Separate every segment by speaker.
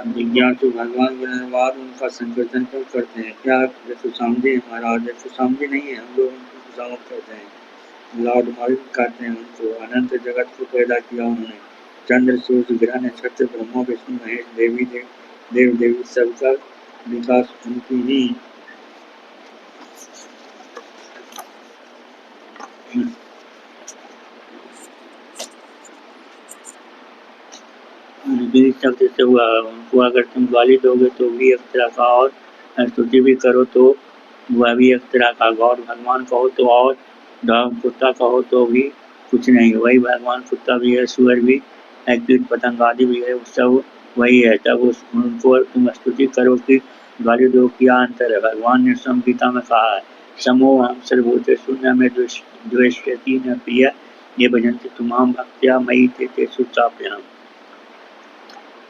Speaker 1: जिज्ञासु भगवान के धन्यवाद उनका संकीर्तन क्यों करते हैं? क्या वे खुशामदी हैं महाराज? वे खुशामदी नहीं है, हम लोग उनकी खुशामद करते हैं। लॉर्ड मार्टिन कहते हैं उनको अनंत जगत को पैदा किया उन्होंने। चंद्र सूर्य ग्रह नक्षत्र ब्रह्मा विष्णु महेश देव देवी सबका विकास उनकी ही शब्द से हुआ। उनको अगर तुम गाली दोगे तो भी एक तरह का, और स्तुति भी करो तो वह भी एक तरह का। गौर भगवान कहो तो, और कुत्ता कहो तो भी कुछ नहीं। वही भगवान कुत्ता भी है, सुअर भी है, कीट पतंग आदि भी है, सब वही है। तब उनको तुम स्तुति करो कि गाली दो, क्या अंतर है? भगवान ने संगीता में कहा है समोह हम सर्वभूतेषु न मे द्वेष्यति न प्रिय ये भजन्ति तुमाम भक्त्या मयि ते चाप्यहम्।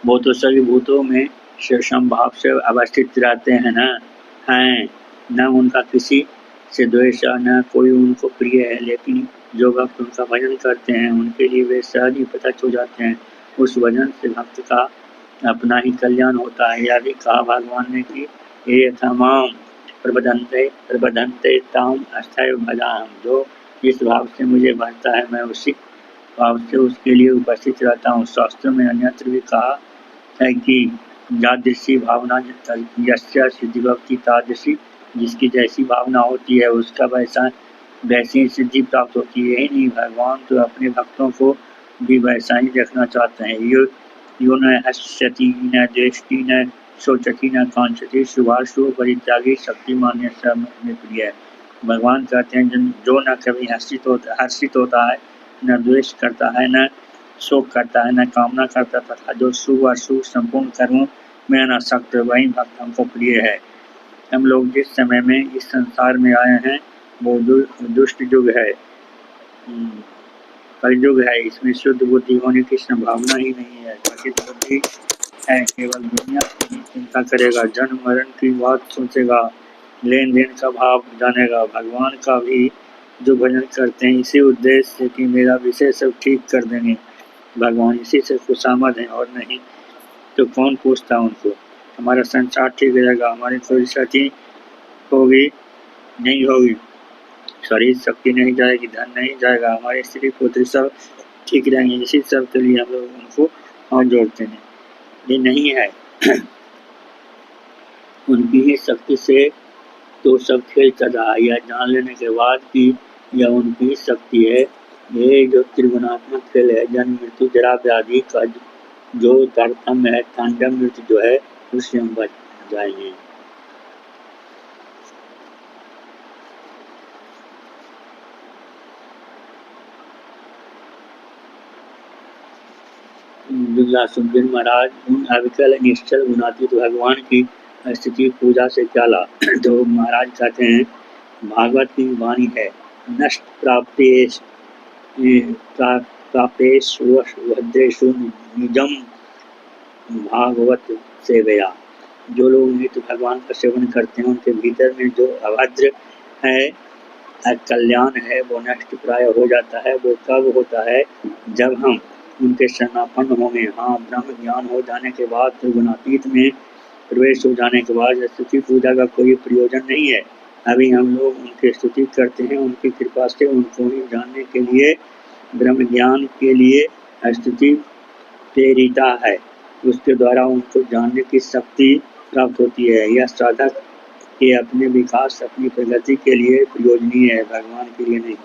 Speaker 1: वो तो सभी भूतों में समभाव से अवस्थित रहते हैं न उनका किसी से द्वेष न कोई उनको प्रिय है। लेकिन जो भक्त उनका भजन करते हैं उनके लिए वे सहज ही प्रत्यक्ष हो जाते हैं। उस भजन से भक्त का अपना ही कल्याण होता है। यह भी कहा भगवान ने कि ये तमाम प्रबंधनते ताम अस्थाय भजाम। जो जिस भाव से मुझे भजता है मैं उसी भाव से उसके लिए उपस्थित रहता हूँ। शास्त्रों में अन्यत्र भी कहा है कि यादृशी भावना यस्य सिद्धि भक्ति तादृशी, जिसकी जैसी भावना होती है उसका वैसी सिद्धि प्राप्त होती है। यही नहीं, भगवान तो अपने भक्तों को भी वैसा ही देखना चाहते हैं। यो न हस्यति न द्वेष्टि न शोचति न कांक्षति शुभाशुभ परित्यागी शक्तिमान में प्रिय है। भगवान कहते हैं जो न कभी हर्षित होता है, न द्वेष करता है, न शोक करता है, न कामना करता तथा जो शुभ अशुभ संपूर्ण कर्मों में अनासक्त, वही भक्त हमको प्रिय है। हम लोग जिस समय में इस संसार में आए हैं वो दुष्ट युग है, कलयुग है। इसमें शुद्ध बुद्धि होने की संभावना ही नहीं है। पतित बुद्धि है, केवल दुनिया की चिंता करेगा, जन्म मरण की बात सोचेगा, लेन देन का भाव जानेगा। भगवान का भी जो भजन करते हैं इसी उद्देश्य से कि मेरा विषय सब ठीक कर देंगे, भगवान इसी से खुशामद है और नहीं तो कौन पूछता उनको। हमारा संसार ठीक रहेगा, हमारी कोई क्षति होगी नहीं होगी, शरीर शक्ति नहीं जाएगी, धन नहीं जाएगा, हमारे स्त्री पुत्र सब ठीक रहेंगे। इसी सब के लिए हम लोग उनको हाथ जोड़ते हैं। ये नहीं है उनकी ही शक्ति से तो सब खेल चल रहा है। यह जान लेने के बाद कि यह उनकी शक्ति है। ये जो त्रिगुणात्मक खेल है, जन्म मृत्यु जरा व्याधि का जो तारतम्य है, तांडव नृत्य जो है, उससे हम बच जाएंगे। सुखदेव महाराज उन अविकल निश्चल गुणातीत भगवान की स्थिति पूजा से क्या लाभ? तो महाराज कहते हैं भागवत की वाणी है नष्ट प्राप्तेषु निजम भागवत सेवया। जो लोग नित्य भगवान का सेवन करते हैं उनके भीतर में जो अभद्र है, कल्याण है, वो नष्ट प्राय हो जाता है। वो कब होता है? जब हम उनके शरणापन्न होंगे। हाँ, ब्रह्म ज्ञान हो जाने के बाद, त्रिगुणातीत में प्रवेश हो जाने के बाद स्तुति पूजा का कोई प्रयोजन नहीं है। अभी हम लोग उनकी स्तुति करते हैं, उनकी कृपा से उनको ही जानने के लिए, ब्रह्म ज्ञान के लिए स्तुति प्रेरिता है। उसके द्वारा उनको जानने की शक्ति प्राप्त होती है। यह साधक के अपने विकास, अपनी प्रगति के लिए प्रयोजनीय है, भगवान के लिए नहीं।